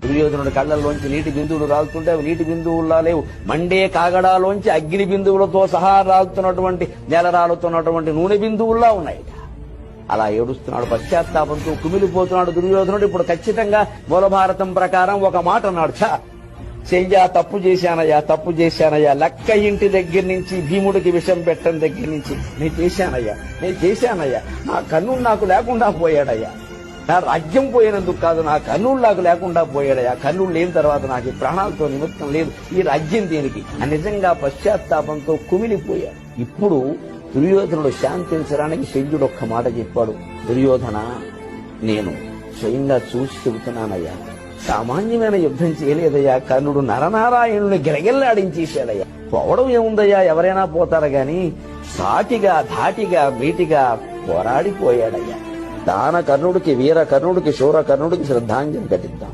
దుర్యోధనుడి కళ్ళల్లోంచి నీటి బిందువులు రాలుతుంటే అవి నీటి బిందువుల్లా లేవు, మండే కాగడాలోంచి అగ్ని బిందువులతో సహా రాలుతున్నటువంటి నెల రాలుతున్నటువంటి నూనె బిందువుల్లా ఉన్నాయి. అలా ఏడుస్తున్నాడు, పశ్చాత్తాపంతో కుమిలిపోతున్నాడు దుర్యోధనుడు. ఇప్పుడు ఖచ్చితంగా మూలభారతం ప్రకారం ఒక మాట అన్నాడు, చెయ్యా తప్పు చేశానయ్యా, లక్క ఇంటి దగ్గర నుంచి భీముడికి విషం పెట్టడం దగ్గర నుంచి నేను చేశానయ్యా, నా కన్నుడు నాకు లేకుండా పోయాడయ్యా, నా రాజ్యం పోయినందుకు కాదు, నా కన్నుడు నాకు లేకుండా పోయాడయ్యా, కన్నుడు లేని తర్వాత నాకు ప్రాణాలతో నిమిత్తం లేదు, ఈ రాజ్యం దేనికి అని నిజంగా పశ్చాత్తాపంతో కుమిలిపోయాడు. ఇప్పుడు దుర్యోధనుడు శాంతించడానికి శల్యుడు ఒక్క మాట చెప్పాడు, దుర్యోధన నేను స్వయంగా చూసి చెబుతున్నానయ్యా, సామాన్యమైన యుద్ధం చేయలేదయ్యా, కర్ణుడు నరనారాయణుని గిరగిల్లాడించేశాడయ్యా. పోవడం ఏముందయ్యా, ఎవరైనా పోతారు గాని ధాటిగా మీటిగా పోరాడిపోయాడయ్యా. దాన కర్ణుడికి, వీర కర్ణుడికి, శూర కర్ణుడికి శ్రద్ధాంజలి ఘటిద్దాం.